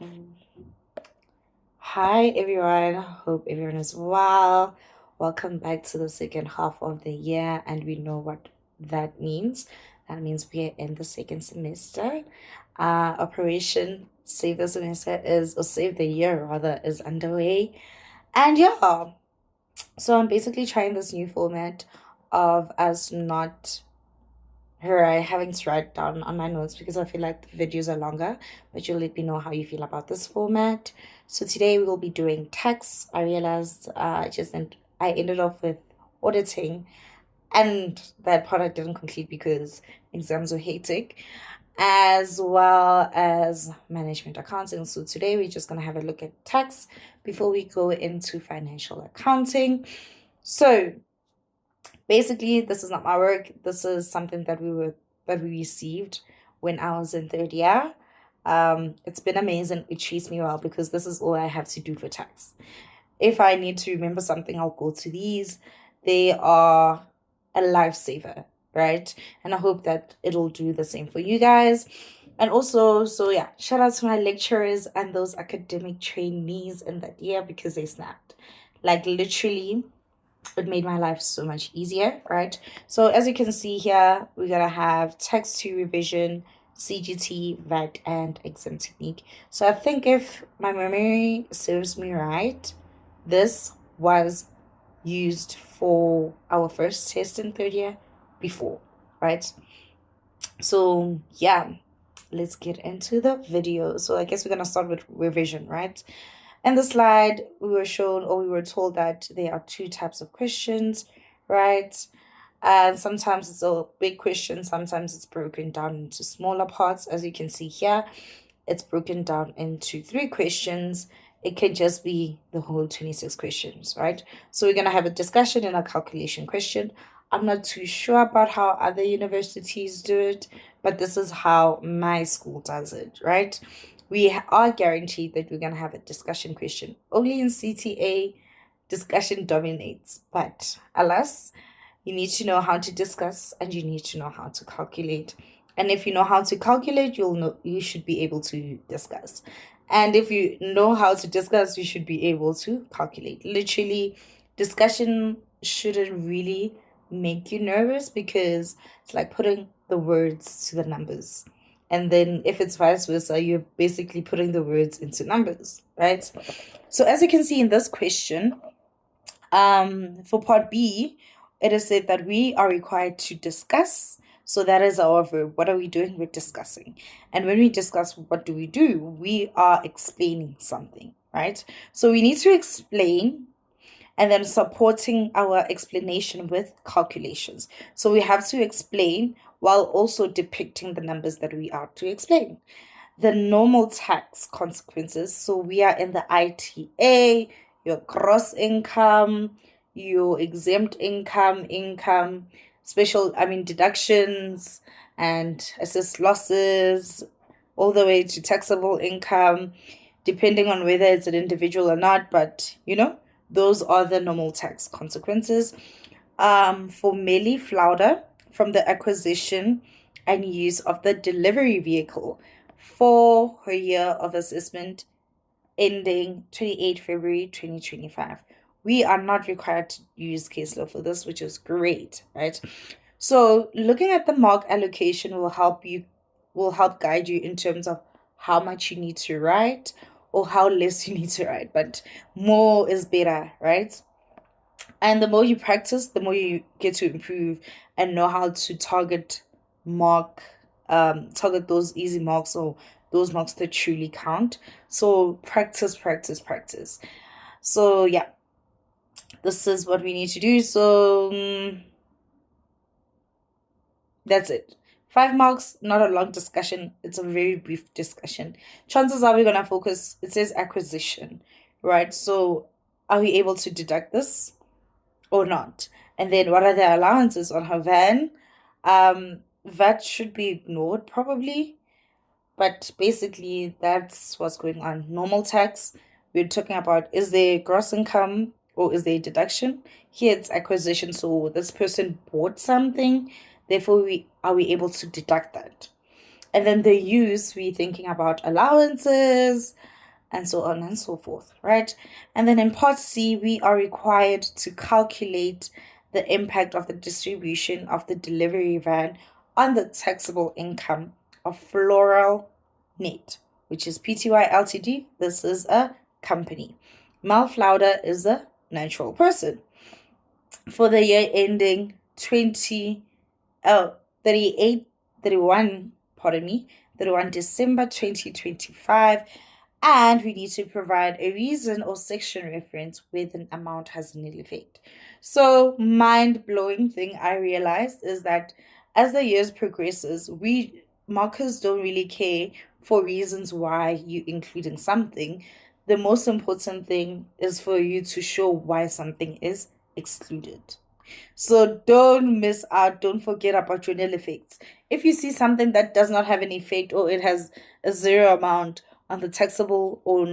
Mm. Hi everyone, hope everyone is well. Welcome back to the second half of the year, and we know what that means. That means we are in the second semester. Operation Save the Semester is, or Save the Year rather, is underway. And yeah, so I'm basically trying this new format of us not her having to write down on my notes because I feel like the videos are longer, but you'll let me know how you feel about this format. So today we will be doing text. I realized I ended off with auditing, and that part I didn't complete because exams were hectic, as well as management accounting. So today we're just gonna have a look at tax before we go into financial accounting. So basically, this is not my work. This is something that we received when I was in third year. It's been amazing. It treats me well because this is all I have to do for tax. If I need to remember something, I'll go to these. They are a lifesaver, right? And I hope that it'll do the same for you guys. And also, so yeah, shout out to my lecturers and those academic trainees in that year because they snapped. Like literally, it made my life so much easier, right? So as you can see here, we're gonna have text to revision, CGT, VET, and exam technique. So I think if my memory serves me right, this was used for our first test in third year before, right? So yeah, let's get into the video. So I guess we're gonna start with revision, right? In the slide, we were shown or we were told that there are two types of questions, right? And sometimes it's a big question, sometimes it's broken down into smaller parts. As you can see here, it's broken down into three questions. It can just be the whole 26 questions, right? So we're going to have a discussion and a calculation question. I'm not too sure about how other universities do it, but this is how my school does it, right? We are guaranteed that we're going to have a discussion question. Only in CTA, discussion dominates, but alas, you need to know how to discuss and you need to know how to calculate. And if you know how to calculate, you'll know you should be able to discuss. And if you know how to discuss, you should be able to calculate. Literally, discussion shouldn't really make you nervous because it's like putting the words to the numbers. And then if it's vice versa, you're basically putting the words into numbers, right? So as you can see in this question, for part B, it is said that we are required to discuss. So that is our verb. What are we doing? We're discussing. And when we discuss, what do? We are explaining something, right? So we need to explain and then supporting our explanation with calculations. So we have to explain while also depicting the numbers that we are to explain. The normal tax consequences. So we are in the ITA, your gross income, your exempt income, deductions and assessed losses, all the way to taxable income, depending on whether it's an individual or not. But those are the normal tax consequences. For Melly Flauder, from the acquisition and use of the delivery vehicle for her year of assessment ending 28 February 2025. We are not required to use case law for this, which is great, right? So looking at the mark allocation will help guide you in terms of how much you need to write or how less you need to write, but more is better, right? And the more you practice, the more you get to improve and know how to mark, target those easy marks or those marks that truly count. So practice, practice, practice. So yeah, this is what we need to do. So that's it. 5 marks, not a long discussion. It's a very brief discussion. Chances are we're gonna focus. It says acquisition, right? So are we able to deduct this or not? And then what are the allowances on her van? That should be ignored probably, but basically that's what's going on. Normal tax, we're talking about is there gross income or is there deduction? Here it's acquisition, so this person bought something, therefore we able to deduct that. And then the use, we're thinking about allowances and so on and so forth, right? And then in part C, we are required to calculate the impact of the distribution of the delivery van on the taxable income of Floral Net, which is Pty Ltd. This is a company. Melf Lauder is a natural person. For the year ending 31 December 2025, and we need to provide a reason or section reference where the amount has nil effect. So, mind-blowing thing I realized is that as the years progresses, we markers don't really care for reasons why you including something. The most important thing is for you to show why something is excluded. So don't miss out. Don't forget about your nil effects. If you see something that does not have an effect or it has a zero amount on the taxable or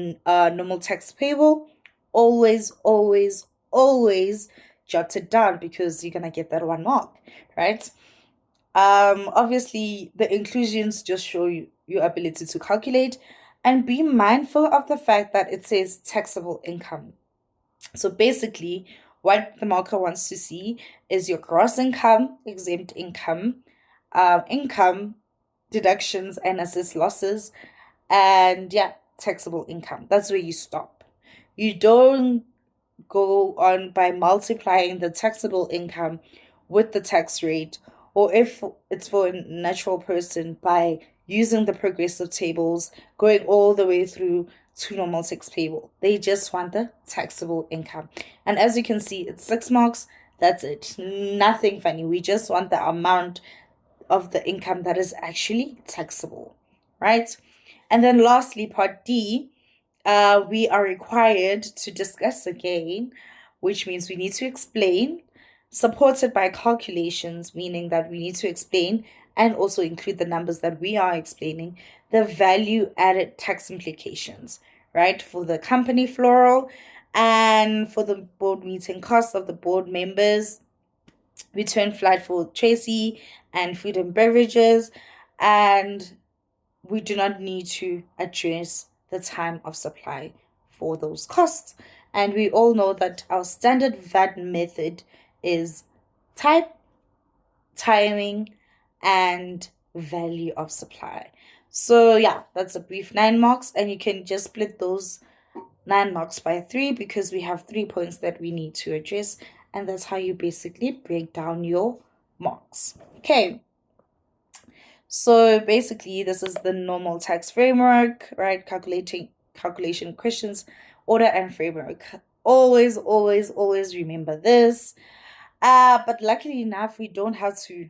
normal tax payable, always, always, always jot it down because you're gonna get that 1 mark, right? Obviously the inclusions just show you your ability to calculate, and be mindful of the fact that it says taxable income. So basically, what the marker wants to see is your gross income, exempt income, income, deductions and assessed losses, and yeah, taxable income. That's where you stop. You don't go on by multiplying the taxable income with the tax rate, or if it's for a natural person, by using the progressive tables, going all the way through to normal tax payable. They just want the taxable income. And as you can see, it's 6 marks. That's it. Nothing funny. We just want the amount of the income that is actually taxable, right? And then lastly, part D, we are required to discuss again, which means we need to explain, supported by calculations, meaning that we need to explain and also include the numbers that we are explaining, the value added tax implications, right? For the company Floral and for the board meeting costs of the board members, return flight for Tracy, and food and beverages. And we do not need to address the time of supply for those costs. And we all know that our standard VAT method is type, timing, and value of supply. So yeah, that's a brief 9 marks, and you can just split those 9 marks by 3 because we have 3 points that we need to address, and that's how you basically break down your marks. Okay. So basically, this is the normal tax framework, right? Calculation questions, order and framework. Always, always, always remember this. But luckily enough, we don't have to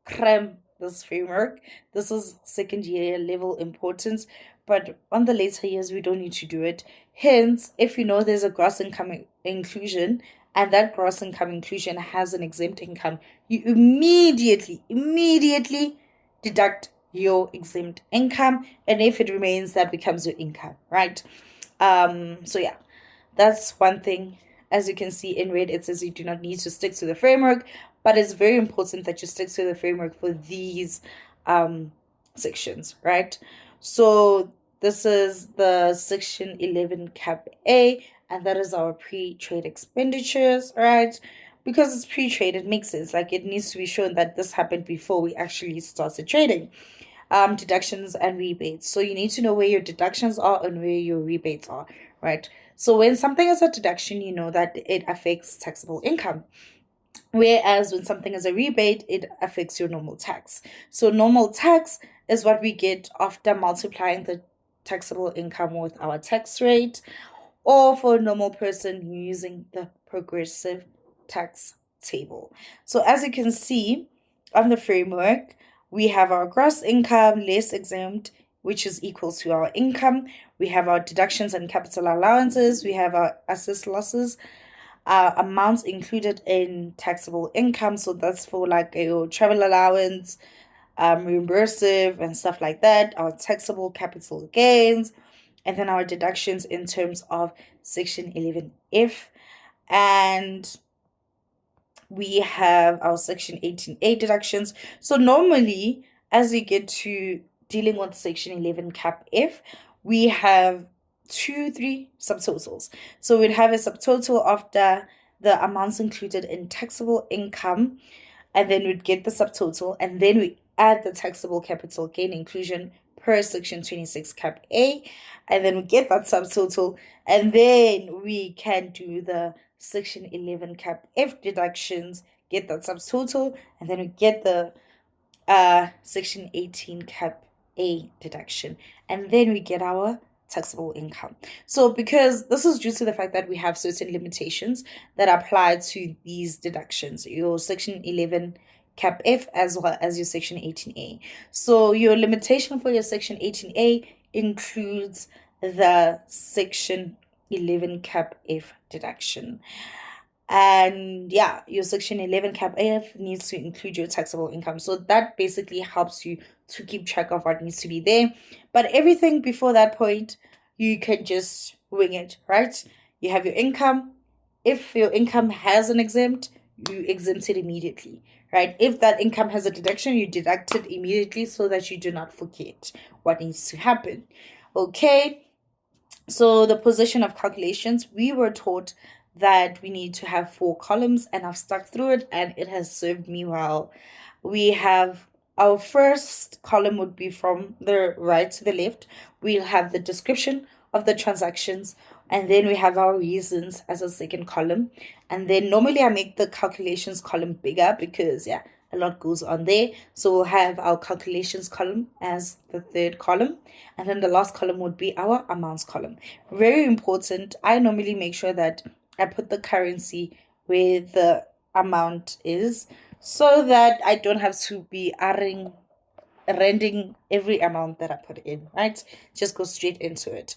cram this framework. This is second year level importance, but on the later years, we don't need to do it. Hence, if you know there's a gross income inclusion and that gross income inclusion has an exempt income, you immediately deduct your exempt income, and if it remains, that becomes your income, right? So yeah, that's one thing. As you can see in red, it says you do not need to stick to the framework, but it's very important that you stick to the framework for these sections, right? So this is the section 11 cap A, and that is our pre-trade expenditures, right? Because it's pre-trade, it makes sense. Like, it needs to be shown that this happened before we actually started trading. Deductions and rebates. So you need to know where your deductions are and where your rebates are, right? So when something is a deduction, you know that it affects taxable income. Whereas when something is a rebate, it affects your normal tax. So normal tax is what we get after multiplying the taxable income with our tax rate, or for a normal person using the progressive tax table. So as you can see on the framework, we have our gross income less exempt, which is equal to our income. We have our deductions and capital allowances. We have our assessed losses, amounts included in taxable income. So that's for like your travel allowance, reimbursive and stuff like that. Our taxable capital gains, and then our deductions in terms of section 11F. And we have our section 18A deductions. So normally, as we get to dealing with section 11 cap F, we have 3 subtotals. So we'd have a subtotal after the amounts included in taxable income, and then we'd get the subtotal, and then we add the taxable capital gain inclusion per section 26 cap A, and then we get that subtotal, and then we can do the section 11 cap F deductions, get that subtotal, and then we get the section 18 cap A deduction, and then we get our taxable income. So because this is due to the fact that we have certain limitations that apply to these deductions, your section 11 cap F as well as your section 18A. So your limitation for your section 18A includes the section 11 cap F deduction. And yeah, your section 11 cap F needs to include your taxable income. So that basically helps you to keep track of what needs to be there. But everything before that point, you can just wing it, right? You have your income. If your income has an exempt, you exempt it immediately, right? If that income has a deduction, you deduct it immediately so that you do not forget what needs to happen. Okay. So the position of calculations, we were taught that we need to have 4 columns, and I've stuck through it and it has served me well. We have our first column would be from the right to the left. We'll have the description of the transactions, and then we have our reasons as a second column. And then normally I make the calculations column bigger because yeah, a lot goes on there. So we'll have our calculations column as the third column, and then the last column would be our amounts column. Very important. I normally make sure that I put the currency where the amount is so that I don't have to be rending every amount that I put in, right? Just go straight into it.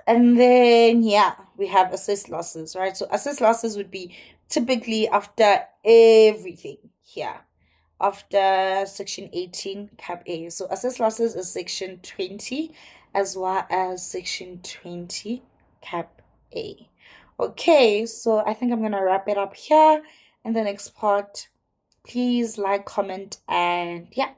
And then yeah, we have assessed losses, right? So assessed losses would be typically after everything here, after section 18 cap A. So assessed losses is section 20 as well as section 20 cap A. Okay, so I think I'm gonna wrap it up here and then export. Please like, comment, and yeah.